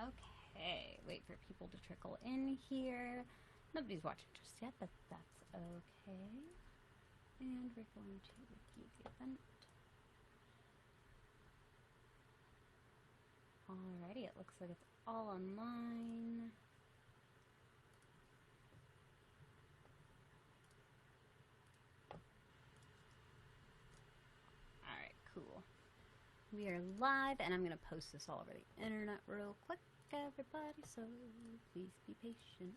Okay, wait for people to trickle in here. Nobody's watching just yet, but that's okay. And we're going to review the event. Alrighty, it looks like it's all online. Alright, cool. We are live, and I'm going to post this all over the internet real quick, everybody, so please be patient.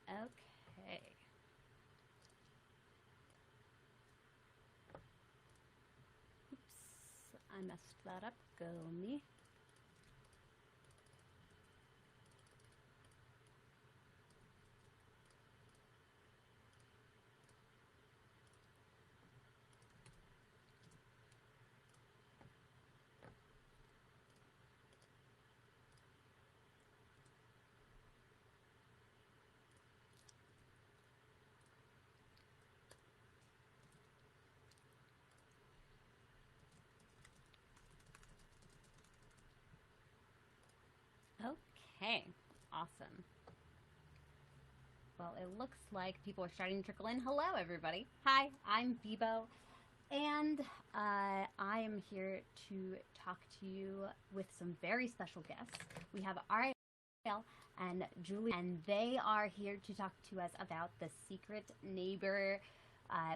Okay. Oops, I messed that up. Go me. Okay, awesome. Well, it looks like people are starting to trickle in. Hello, everybody. Hi, I'm Bebo, and I am here to talk to you with some very special guests. We have Ariel and Julie, and they are here to talk to us about the Secret Neighbor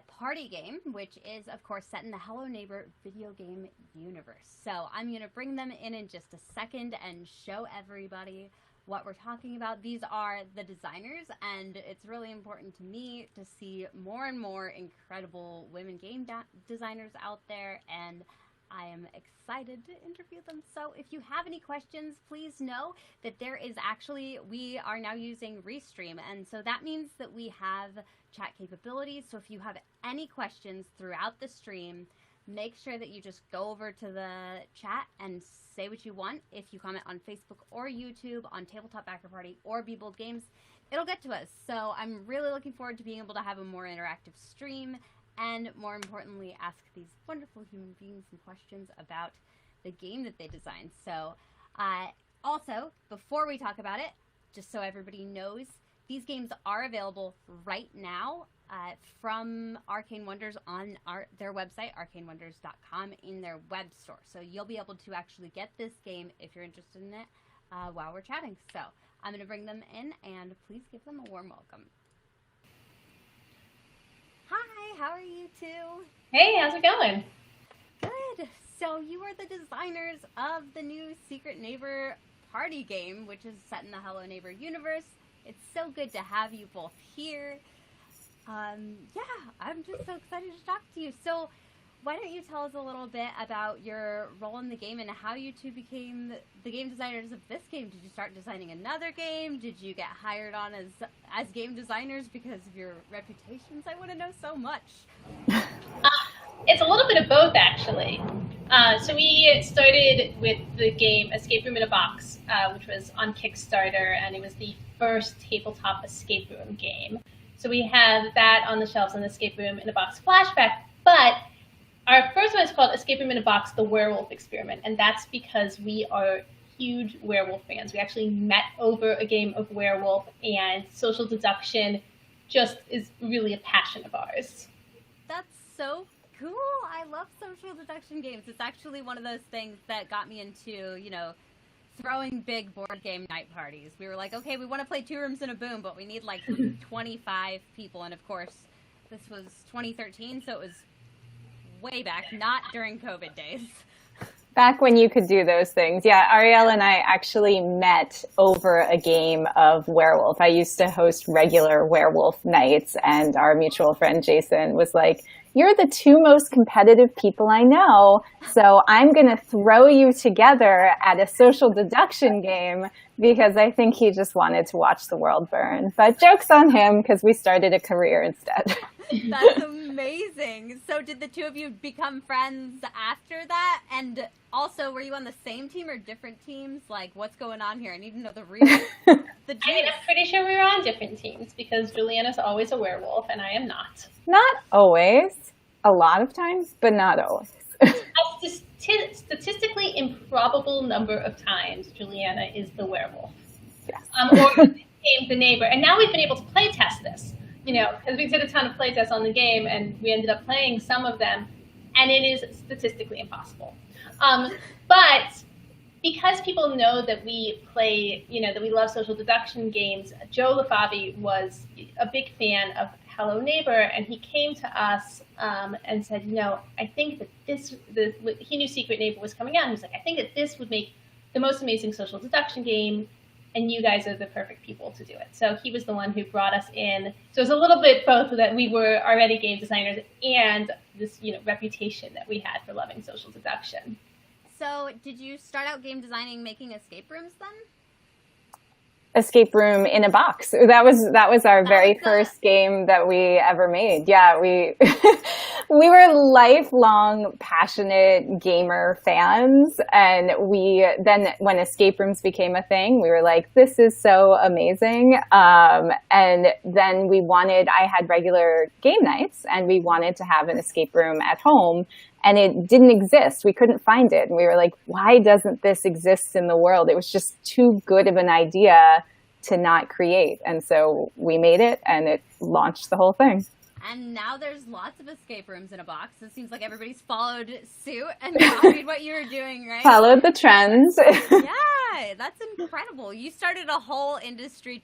party game, which is, of course, set in the Hello Neighbor video game universe. So I'm going to bring them in just a second and show everybody what we're talking about. These are the designers, and it's really important to me to see more and more incredible women game designers out there, and I am excited to interview them. So if you have any questions, please know that there is actually, we are now using Restream, and so that means that we have chat capabilities. So if you have any questions throughout the stream, make sure that you just go over to the chat and say what you want. If you comment on Facebook or YouTube, on Tabletop Backer Party or Be Bold Games, it'll get to us. So I'm really looking forward to being able to have a more interactive stream, and more importantly, ask these wonderful human beings some questions about the game that they designed. So also, before we talk about it, just so everybody knows, these games are available right now from Arcane Wonders on their website, arcanewonders.com, in their web store. So you'll be able to actually get this game if you're interested in it while we're chatting. So I'm going to bring them in, and please give them a warm welcome. Hi, how are you two? Hey, how's it going? Good. So you are the designers of the new Secret Neighbor party game, which is set in the Hello Neighbor universe. It's so good to have you both here. Yeah, I'm just so excited to talk to you. So why don't you tell us a little bit about your role in the game and how you two became the game designers of this game? Did you start designing another game? Did you get hired on as game designers because of your reputations? I want to know so much. It's a little bit of both, actually. So we started with the game Escape Room in a Box, which was on Kickstarter, and it was the first tabletop escape room game. So we have that on the shelves in the Escape Room in a Box flashback, but our first one is called Escape Room in a Box, The Werewolf Experiment, and that's because we are huge werewolf fans. We actually met over a game of werewolf, and social deduction just is really a passion of ours. That's so cool. I love social deduction games. It's actually one of those things that got me into, throwing big board game night parties. We were like, okay, we want to play Two Rooms and a Boom, but we need like 25 people. And of course, this was 2013, so it was way back, not during COVID days. Back when you could do those things. Yeah, Ariel and I actually met over a game of werewolf. I used to host regular werewolf nights, and our mutual friend Jason was like, "You're the two most competitive people I know, so I'm going to throw you together at a social deduction game," because I think he just wanted to watch the world burn. But joke's on him, because we started a career instead. That's amazing. Amazing. So did the two of you become friends after that? And also, were you on the same team or different teams? Like, what's going on here? I need to know the real. I'm pretty sure we were on different teams because Juliana's always a werewolf and I am not. Not always. A lot of times, but not always. A statistically improbable number of times, Juliana is the werewolf. Yes. Or the neighbor. And now we've been able to play test this, because we did a ton of play tests on the game and we ended up playing some of them, and it is statistically impossible. But because people know that we play, that we love social deduction games, Joe LaFavi was a big fan of Hello Neighbor, and he came to us and said, I think that he knew Secret Neighbor was coming out, and he was like, I think that this would make the most amazing social deduction game, and you guys are the perfect people to do it. So he was the one who brought us in. So it was a little bit both that we were already game designers and this, reputation that we had for loving social deduction. So did you start out game designing making escape rooms then? Escape room in a box. That was our very first game that we ever made. Yeah, we we were lifelong passionate gamer fans, and then when escape rooms became a thing, we were like, this is so amazing. And then I had regular game nights, and we wanted to have an escape room at home. And it didn't exist. We couldn't find it. And we were like, why doesn't this exist in the world? It was just too good of an idea to not create. And so we made it, and it launched the whole thing. And now there's lots of escape rooms in a box. It seems like everybody's followed suit and copied what you were doing, right? Followed the trends. Yeah, that's incredible. You started a whole industry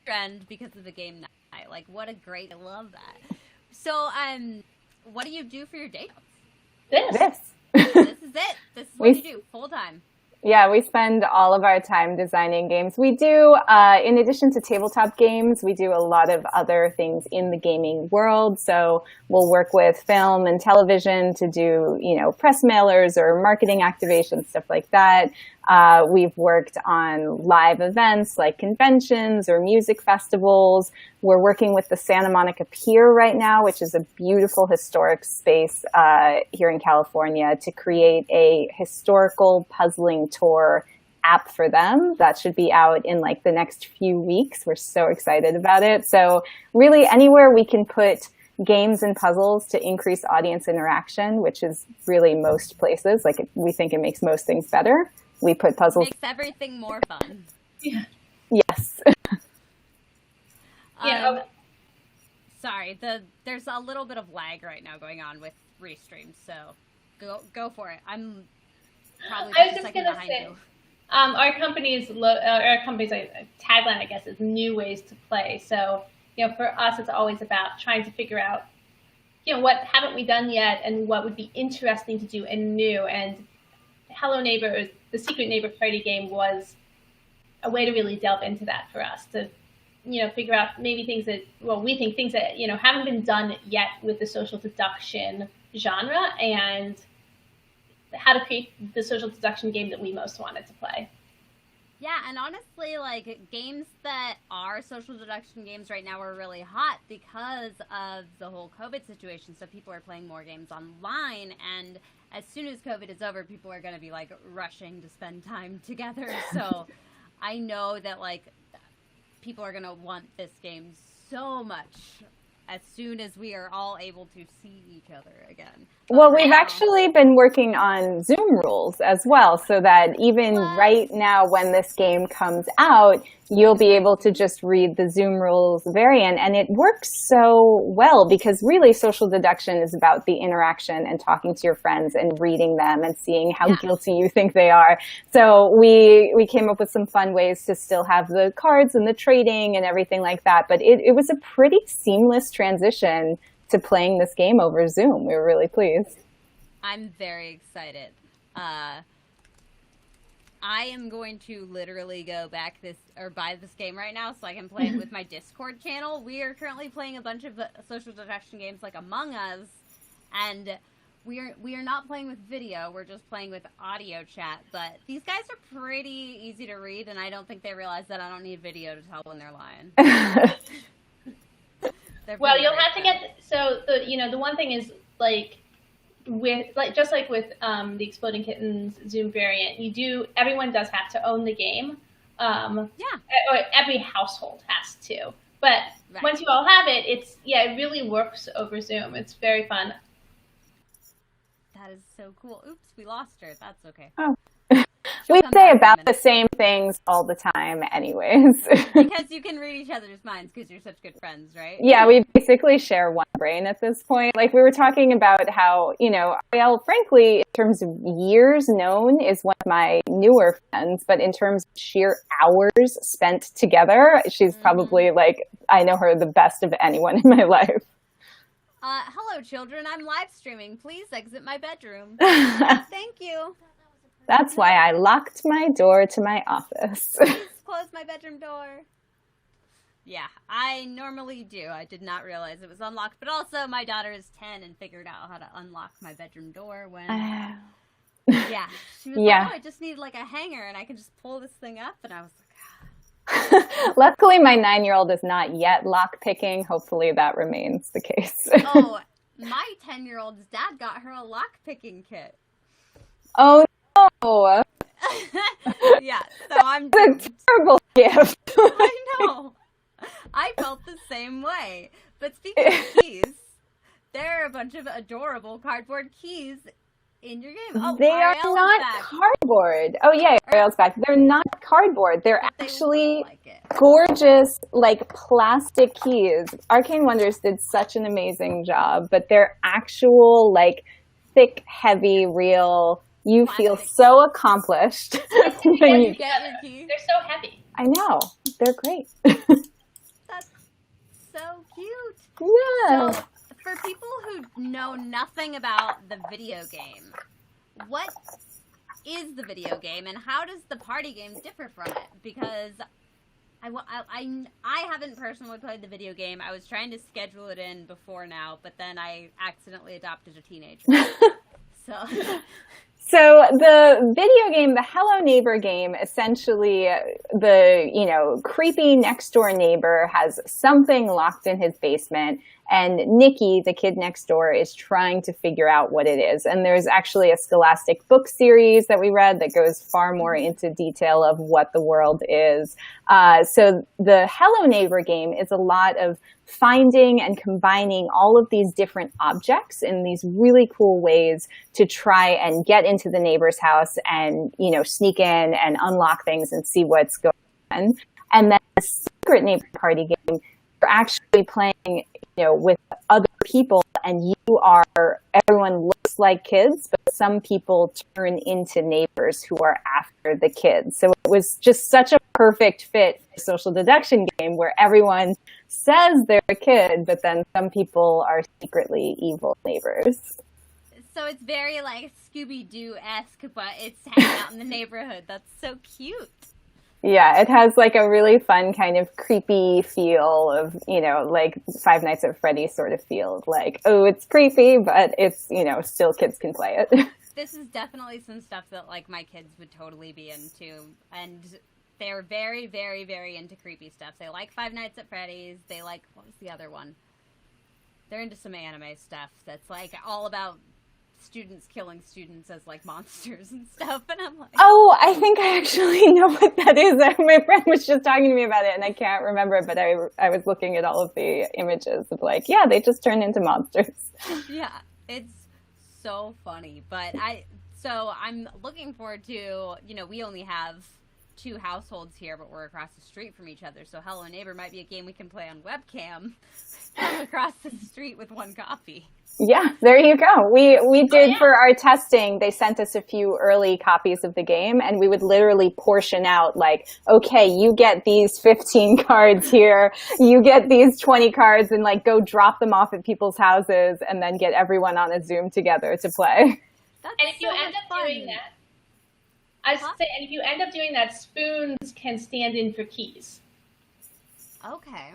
trend because of the game night. Like, what a great, I love that. So, what do you do for your day jobs? This is it. This is what you do full time. Yeah, we spend all of our time designing games. We do, in addition to tabletop games, we do a lot of other things in the gaming world. So we'll work with film and television to do, press mailers or marketing activations, stuff like that. We've worked on live events like conventions or music festivals. We're working with the Santa Monica Pier right now, which is a beautiful historic space here in California, to create a historical puzzling tour app for them. That should be out in the next few weeks. We're so excited about it. So really anywhere we can put games and puzzles to increase audience interaction, which is really most places. We think it makes most things better. We put puzzles. Makes everything more fun. Yeah. Yes. Sorry, there's a little bit of lag right now going on with Restream, so go for it. I'm probably just a second behind you. Our company's tagline, I guess, is new ways to play. So, for us, it's always about trying to figure out, what haven't we done yet, and what would be interesting to do and new. And Hello Neighbor, the Secret Neighbor party game, was a way to really delve into that for us, to figure out maybe things that haven't been done yet with the social deduction genre, and how to create the social deduction game that we most wanted to play. Yeah, and honestly, games that are social deduction games right now are really hot because of the whole COVID situation. So people are playing more games online, and as soon as COVID is over, people are going to be rushing to spend time together. So I know that people are going to want this game so much as soon as we are all able to see each other again. Well, we've actually been working on Zoom rules as well, so that even right now when this game comes out, you'll be able to just read the Zoom rules variant. And it works so well because really social deduction is about the interaction and talking to your friends and reading them and seeing how guilty you think they are. So we came up with some fun ways to still have the cards and the trading and everything like that. But it was a pretty seamless transition to playing this game over Zoom. We were really pleased. I'm very excited. I am going to literally go back buy this game right now so I can play it with my Discord channel. We are currently playing a bunch of social deduction games like Among Us, and we are not playing with video. We're just playing with audio chat. But these guys are pretty easy to read, and I don't think they realize that I don't need video to tell when they're lying. Well, you'll have to get, so the one thing is like just like with the Exploding Kittens Zoom variant, everyone does have to own the game. Or every household has to. But once you all have it, it really works over Zoom. It's very fun. That is so cool. Oops, we lost her. That's okay. Oh. We say about the same things all the time anyways. Because you can read each other's minds because you're such good friends, right? Yeah, we basically share one brain at this point. Like we were talking about how, Ariel, frankly, in terms of years known, is one of my newer friends, but in terms of sheer hours spent together, she's probably I know her the best of anyone in my life. Hello, children. I'm live streaming. Please exit my bedroom. Thank you. That's why I locked my door to my office. Please close my bedroom door. Yeah, I normally do. I did not realize it was unlocked. But also, my daughter is 10 and figured out how to unlock my bedroom door when... yeah. She was like, I just need a hanger and I can just pull this thing up. And I was like, Luckily, my 9-year-old is not yet lock-picking. Hopefully, that remains the case. Oh, my 10-year-old's dad got her a lock-picking kit. Oh, no. Yeah, so I'm... It's a terrible gift. I know. I felt the same way. But speaking of keys, there are a bunch of adorable cardboard keys in your game. Oh, they are not cardboard. Oh, yeah, Ariel's back. They're not cardboard. They're actually gorgeous, plastic keys. Arcane Wonders did such an amazing job, but they're actual, thick, heavy, real... You feel so accomplished when you get your keys. They're so heavy. I know. They're great. That's so cute. Yeah. So, for people who know nothing about the video game, what is the video game and how does the party game differ from it? Because I haven't personally played the video game. I was trying to schedule it in before now, but then I accidentally adopted a teenager. So the video game, the Hello Neighbor game, essentially the, creepy next door neighbor has something locked in his basement, and Nikki, the kid next door, is trying to figure out what it is. And there's actually a Scholastic book series that we read that goes far more into detail of what the world is. So the Hello Neighbor game is a lot of finding and combining all of these different objects in these really cool ways to try and get into the neighbor's house and, sneak in and unlock things and see what's going on. And then the Secret Neighbor Party game, you're actually playing, with other people, and everyone looks like kids, but some people turn into neighbors who are after the kids. So it was just such a perfect fit for a social deduction game where everyone says they're a kid, but then some people are secretly evil neighbors. So it's very Scooby-Doo-esque, but it's hanging out in the neighborhood. That's so cute. Yeah, it has a really fun kind of creepy feel of, Five Nights at Freddy's sort of feel. It's creepy, but it's, still kids can play it. This is definitely some stuff that my kids would totally be into. And they're very, very, very into creepy stuff. They like Five Nights at Freddy's. They what was the other one? They're into some anime stuff that's all about students killing students as monsters and stuff, and I'm like, oh, I think I actually know what that is. My friend was just talking to me about it and I can't remember it, but I was looking at all of the images of they just turned into monsters. Yeah, it's so funny. But I'm looking forward to, we only have 2 households here, but we're across the street from each other, so Hello Neighbor might be a game we can play on webcam across the street with 1 copy. Yeah, there you go. We did for our testing, they sent us a few early copies of the game, and we would literally portion out okay, you get these 15 cards here, you get these 20 cards, and go drop them off at people's houses and then get everyone on a Zoom together to play. That's and if you end up doing that, and if you end up doing that, spoons can stand in for keys. Okay.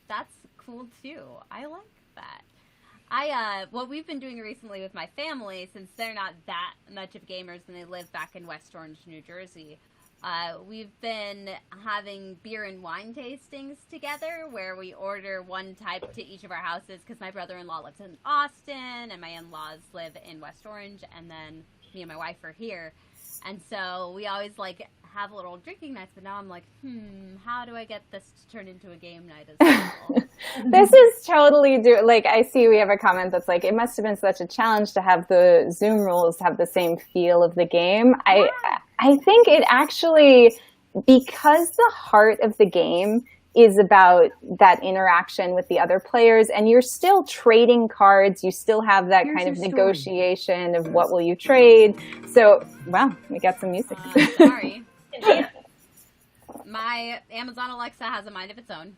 That's cool too. I like that. What we've been doing recently with my family, since they're not that much of gamers and they live back in West Orange, New Jersey, We've been having beer and wine tastings together where we order one type to each of our houses because my brother-in-law lives in Austin and my in-laws live in West Orange, and then me and my wife are here. And so we always like have little drinking nights, but now I'm like, how do I get this to turn into a game night as well? This is totally like, I see we have a comment that's like, it must have been such a challenge to have the Zoom rules have the same feel of the game. Yeah. I think it actually, because the heart of the game is about that interaction with the other players, and you're still trading cards, you still have that kind of negotiation of what will you trade. So, wow, we got some music. Sorry. My Amazon Alexa has a mind of its own.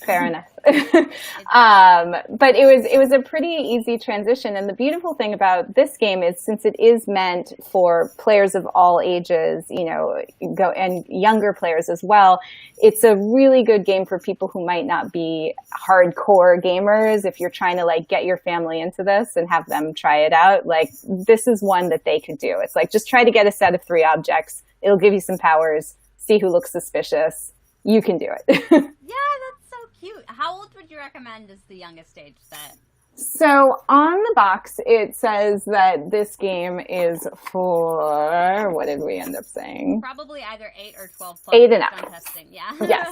Fair enough. But it was a pretty easy transition. And the beautiful thing about this game is, since it is meant for players of all ages, and younger players as well, it's a really good game for people who might not be hardcore gamers. If you're trying to like get your family into this and have them try it out, like this is one that they could do. It's like, just try to get a set of 3 objects. It'll give you some powers. See who looks suspicious. You can do it. Yeah, that's so cute. How old would you recommend is the youngest age set? So on the box, it says that this game is for, what did we end up saying? Probably either 8 or 12 plus. 8 and up. On testing, yeah. Yes,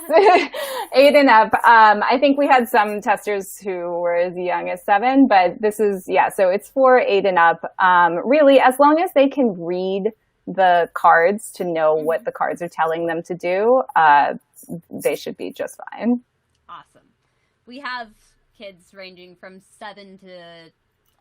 8 and up. I think we had some testers who were as young as 7, but this is, so it's for 8 and up. Really, as long as they can read the cards to know what the cards are telling them to do, they should be just fine. Awesome. We have kids ranging from 7 to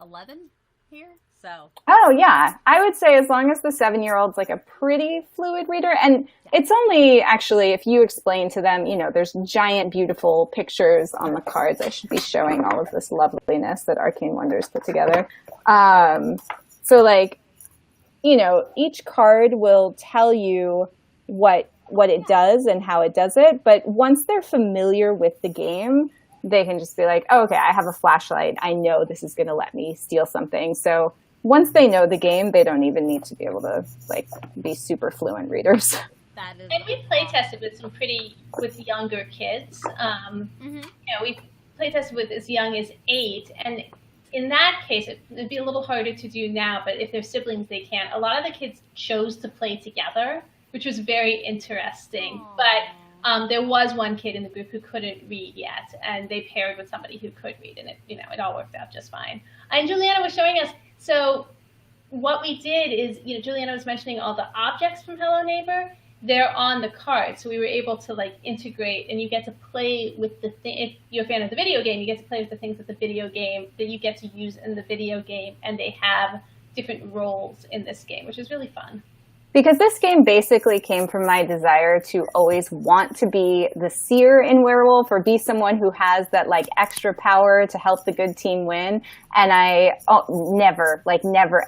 11 here, so. Oh yeah, I would say as long as the 7-year-old's like a pretty fluid reader, and it's only actually if you explain to them, there's giant beautiful pictures on the cards. I should be showing all of this loveliness that Arcane Wonders put together. So like, each card will tell you what it does and how it does it. But once they're familiar with the game, they can just be like, oh, okay, I have a flashlight. I know this is going to let me steal something. So once they know the game, they don't even need to be able to like be super fluent readers. And we play tested with younger kids. We play tested with as young as 8, and in that case, it'd be a little harder to do now, but if they're siblings, they can. A lot of the kids chose to play together, which was very interesting. Aww. But there was one kid in the group who couldn't read yet, and they paired with somebody who could read, and it all worked out just fine. And Juliana was showing us, so what we did is, Juliana was mentioning all the objects from Hello Neighbor. They're on the card, so we were able to like integrate, and you get to play with the thing. If you're a fan of the video game, you get to play with the things that the video game that you get to use in the video game, and they have different roles in this game, which is really fun. Because this game basically came from my desire to always want to be the seer in Werewolf, or be someone who has that like extra power to help the good team win. And I never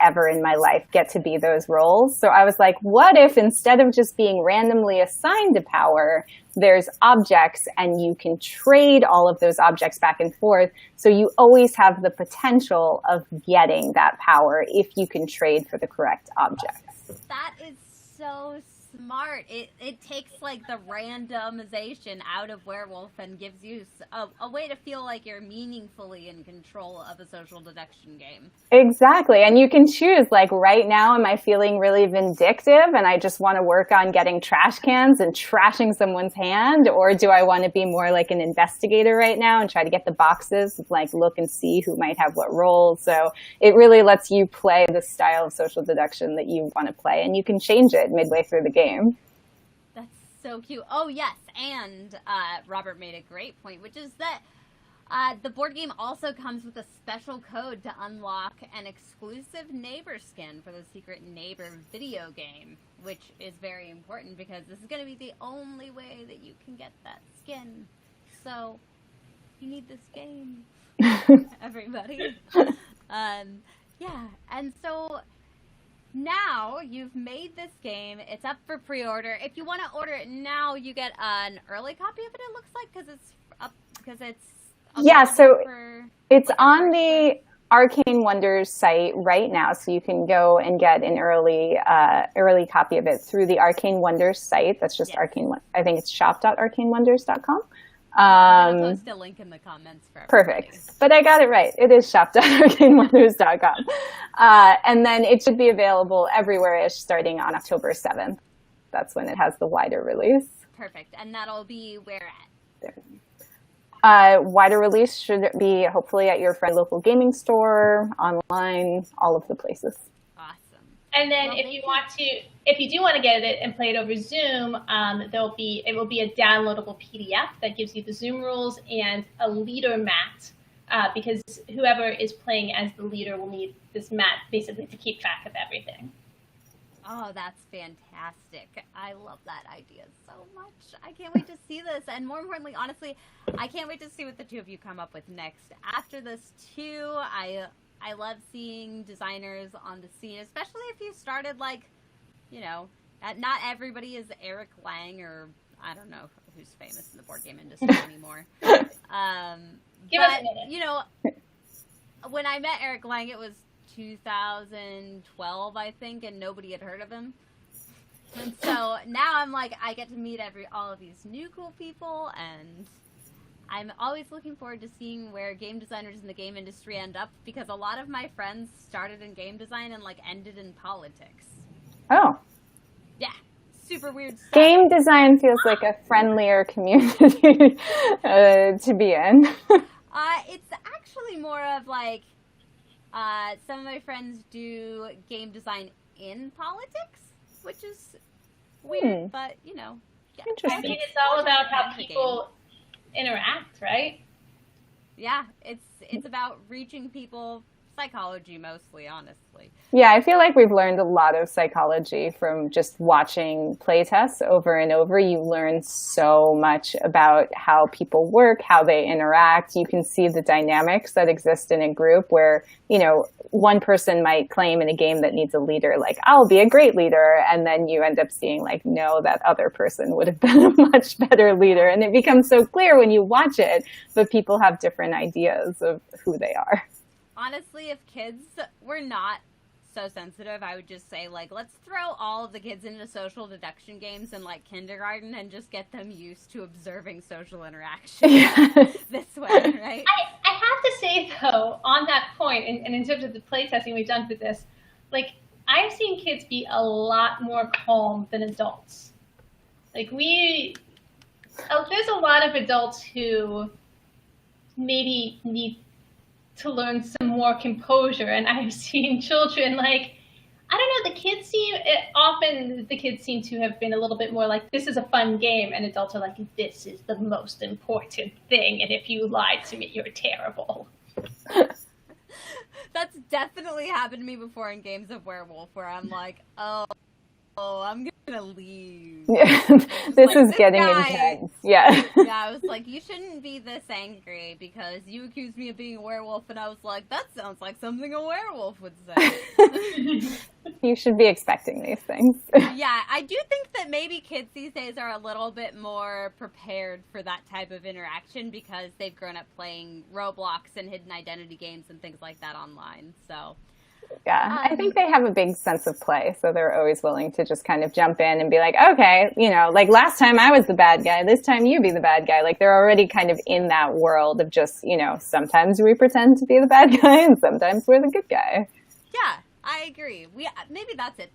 ever in my life get to be those roles. So I was like, what if instead of just being randomly assigned a power, there's objects and you can trade all of those objects back and forth. So you always have the potential of getting that power if you can trade for the correct object. That is so smart. It takes like the randomization out of Werewolf and gives you a way to feel like you're meaningfully in control of a social deduction game. Exactly. And you can choose, like, right now, am I feeling really vindictive and I just want to work on getting trash cans and trashing someone's hand? Or do I want to be more like an investigator right now and try to get the boxes, like look and see who might have what roles? So it really lets you play the style of social deduction that you want to play, and you can change it midway through the game. That's so cute. Oh, yes. And Robert made a great point, which is that the board game also comes with a special code to unlock an exclusive neighbor skin for the Secret Neighbor video game, which is very important because this is going to be the only way that you can get that skin. So you need this game, everybody. Yeah, and so now you've made this game. It's up for pre-order. If you want to order it now, you get an early copy of it. It looks like because it's up so it's on the Arcane Wonders site right now, so you can go and get an early copy of it through the Arcane Wonders site. That's just Arcane. I think it's shop.arcanewonders.com. I'm going to post a link in the comments for everybody. Perfect. But I got it right. It is shop.arcanewonders.com. And then it should be available everywhere-ish starting on October 7th. That's when it has the wider release. Perfect. And that'll be where at? Wider release should be hopefully at your friend local gaming store, online, all of the places. Awesome. And then if you do want to get it and play it over Zoom, it will be a downloadable PDF that gives you the Zoom rules and a leader mat, because whoever is playing as the leader will need this mat basically to keep track of everything. Oh, that's fantastic. I love that idea so much. I can't wait to see this. And more importantly, honestly, I can't wait to see what the two of you come up with next. After this, too, I love seeing designers on the scene, especially if you started, like, you know, not everybody is Eric Lang or I don't know who's famous in the board game industry anymore. Give us a minute. You know, when I met Eric Lang, it was 2012, I think, and nobody had heard of him. And so now I'm like, I get to meet all of these new cool people, and I'm always looking forward to seeing where game designers in the game industry end up, because a lot of my friends started in game design and like ended in politics. Oh. Yeah. Super weird stuff. Game design feels like a friendlier community to be in. It's actually more of like, some of my friends do game design in politics, which is weird, but, you know. Yeah. I mean, it's all about how people interact, right? Yeah, it's about reaching people, psychology mostly, honestly. Yeah, I feel like we've learned a lot of psychology from just watching playtests over and over. You learn so much about how people work, how they interact. You can see the dynamics that exist in a group where, you know, one person might claim in a game that needs a leader, like, I'll be a great leader. And then you end up seeing, like, no, that other person would have been a much better leader. And it becomes so clear when you watch it, but people have different ideas of who they are. Honestly, if kids were not so sensitive, I would just say, like, let's throw all of the kids into social deduction games in, like, kindergarten and just get them used to observing social interaction this way, right? I have to say, though, on that point, and in terms of the playtesting we've done for this, like, I've seen kids be a lot more calm than adults. Like, there's a lot of adults who maybe need to learn some more composure, and I've seen children, like, I don't know, often the kids seem to have been a little bit more like, this is a fun game, and adults are like, this is the most important thing, and if you lied to me, you're terrible. That's definitely happened to me before in games of Werewolf, where I'm like, oh, I'm gonna leave. Yeah. This is getting intense. Yeah. Yeah, I was like, you shouldn't be this angry because you accused me of being a werewolf, and I was like, that sounds like something a werewolf would say. You should be expecting these things. Yeah, I do think that maybe kids these days are a little bit more prepared for that type of interaction because they've grown up playing Roblox and hidden identity games and things like that online, so... Yeah, I think they have a big sense of play, so they're always willing to just kind of jump in and be like, okay, you know, like last time I was the bad guy, this time you be the bad guy. Like they're already kind of in that world of just, you know, sometimes we pretend to be the bad guy and sometimes we're the good guy. Yeah, I agree. Maybe that's it.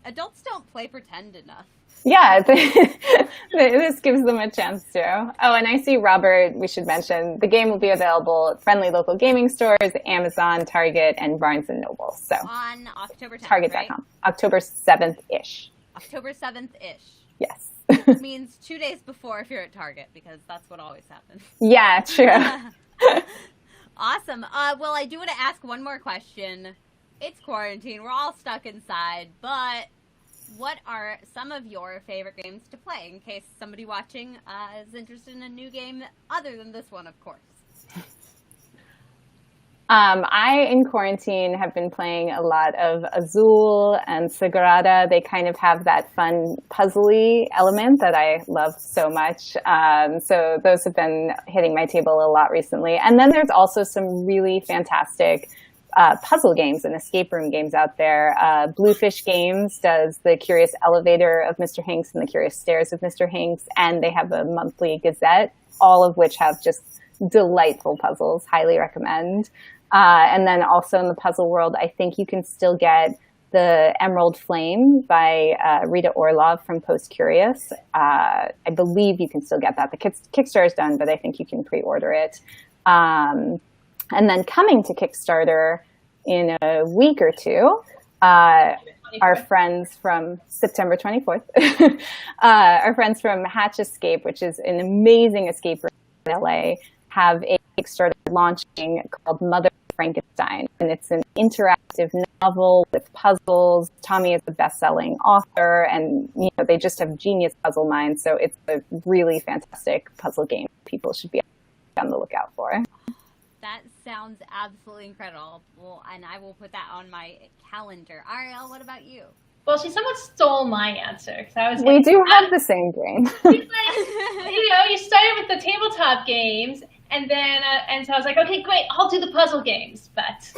Adults don't play pretend enough. Yeah, this gives them a chance to. Oh, and I see Robert, we should mention, the game will be available at friendly local gaming stores, Amazon, Target, and Barnes & Noble. So on October 10th, Target.com. Right? October 7th-ish. October 7th-ish. Yes. Which means 2 days before if you're at Target, because that's what always happens. Yeah, true. Awesome. Well, I do want to ask one more question. It's quarantine. We're all stuck inside, but... what are some of your favorite games to play in case somebody watching is interested in a new game other than this one, of course? I, in quarantine, have been playing a lot of Azul and Sagrada. They kind of have that fun puzzly element that I love so much. So those have been hitting my table a lot recently. And then there's also some really fantastic puzzle games and escape room games out there. Bluefish Games does the Curious Elevator of Mr. Hanks and the Curious Stairs of Mr. Hanks, and they have a monthly Gazette, all of which have just delightful puzzles. Highly recommend. And then also in the puzzle world, I think you can still get the Emerald Flame by Rita Orlov from Post Curious. I believe you can still get that. The Kickstarter is done, but I think you can pre-order it. And then coming to Kickstarter in a week or two, our friends from September 24th, our friends from Hatch Escape, which is an amazing escape room in LA, have a Kickstarter launching called Mother Frankenstein, and it's an interactive novel with puzzles. Tommy is a best-selling author, and they just have genius puzzle minds, so it's a really fantastic puzzle game people should be on the lookout for. That sounds absolutely incredible, and I will put that on my calendar. Ariel, what about you? Well, she somewhat stole my answer. We do have the same brain. You started with the tabletop games, and then and so I was like, okay, great, I'll do the puzzle games. But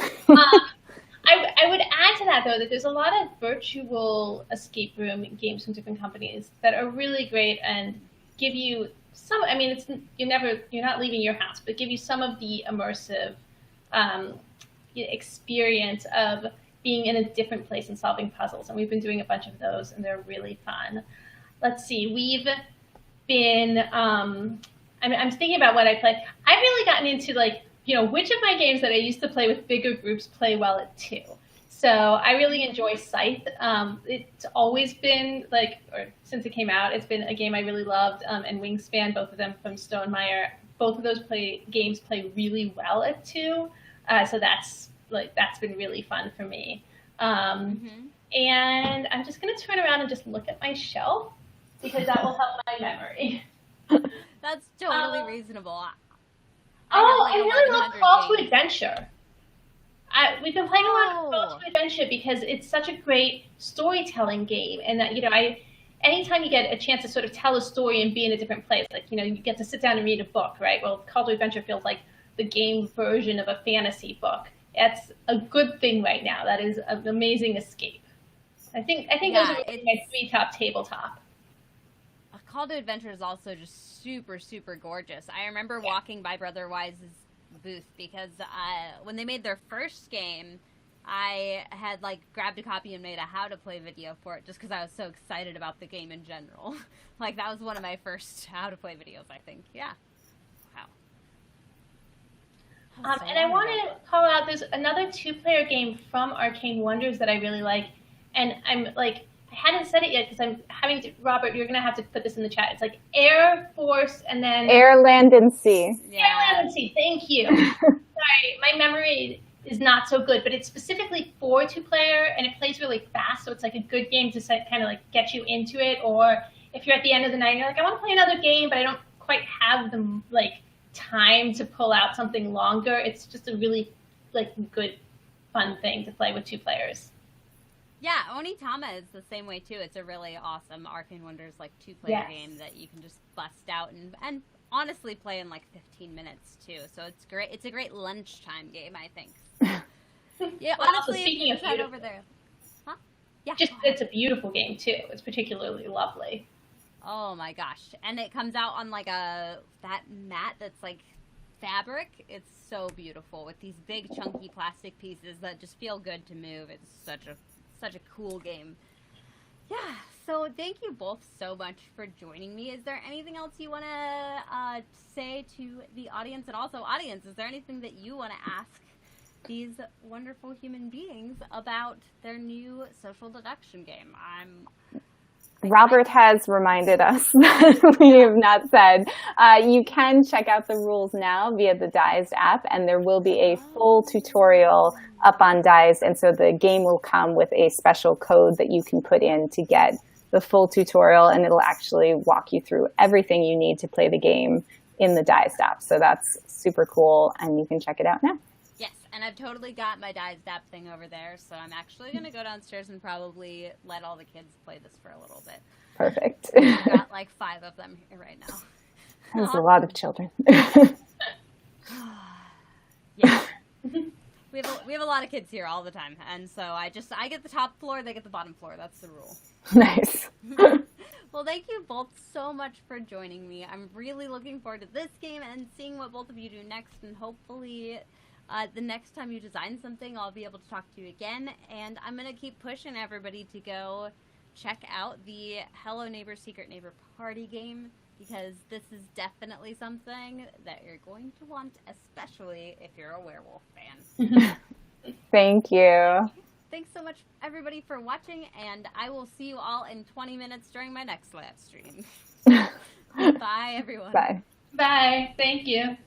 I would add to that, though, that there's a lot of virtual escape room games from different companies that are really great and give you some. I mean, you're not leaving your house, but give you some of the immersive experience of being in a different place and solving puzzles. And we've been doing a bunch of those, and they're really fun. Let's see, we've been, I'm thinking about what I play. I've really gotten into which of my games that I used to play with bigger groups play well at 2. So I really enjoy Scythe. It's always been or since it came out, it's been a game I really loved. And Wingspan, both of them from Stonemaier, both of those games play really well at 2. So that's been really fun for me. And I'm just going to turn around and just look at my shelf because that will help my memory. That's totally reasonable. I really love Call to Adventure. We've been playing a lot of Call to Adventure because it's such a great storytelling game, and that anytime you get a chance to sort of tell a story and be in a different place, you get to sit down and read a book, right? Well, Call to Adventure feels like the game version of a fantasy book. That's a good thing right now. That is an amazing escape. I think those are really my 3 top tabletop. Call to Adventure is also just super, super gorgeous. I remember walking by Brother Wise's booth because when they made their first game, I had grabbed a copy and made a how to play video for it just because I was so excited about the game in general. That was one of my first how to play videos, I think. Yeah. Wow. And I want to call out, there's another 2-player game from Arcane Wonders that I really like, and I'm I hadn't said it yet because I'm having to, Robert, you're going to have to put this in the chat. It's Air, Force, and then... Air, Land, and Sea. Yeah. Air, Land, and Sea. Thank you. Sorry, my memory is not so good, but it's specifically for 2-player, and it plays really fast, so it's a good game to kind of get you into it, or if you're at the end of the night and you're I want to play another game, but I don't quite have the, time to pull out something longer. It's just a really, good, fun thing to play with 2 players. Yeah, Onitama is the same way too. It's a really awesome Arcane Wonders 2-player game that you can just bust out and honestly play in 15 minutes too. So it's great. It's a great lunchtime game, I think. Yeah, well, honestly, also, speaking of head over there. Huh? Yeah. It's a beautiful game too. It's particularly lovely. Oh my gosh. And it comes out on that mat that's fabric. It's so beautiful with these big chunky plastic pieces that just feel good to move. It's such a cool game. Yeah, so thank you both so much for joining me. Is there anything else you want to say to the audience? And also, audience, is there anything that you want to ask these wonderful human beings about their new social deduction game? Robert has reminded us that we have not said. You can check out the rules now via the Dized app, and there will be a full tutorial up on Dized, and so the game will come with a special code that you can put in to get the full tutorial, and it'll actually walk you through everything you need to play the game in the Dized app. So that's super cool, and you can check it out now. Yes, and I've totally got my Dized app thing over there, so I'm actually going to go downstairs and probably let all the kids play this for a little bit. Perfect. I've got 5 of them here right now. There's a lot of children. Yeah. we have a lot of kids here all the time, and so I get the top floor, they get the bottom floor. That's the rule. Nice. Well, thank you both so much for joining me. I'm really looking forward to this game and seeing what both of you do next, and hopefully the next time you design something, I'll be able to talk to you again. And I'm going to keep pushing everybody to go check out the Hello Neighbor Secret Neighbor Party game, because this is definitely something that you're going to want, especially if you're a werewolf fan. Thank you. Thanks so much, everybody, for watching, and I will see you all in 20 minutes during my next live stream. Bye, everyone. Bye. Bye. Thank you.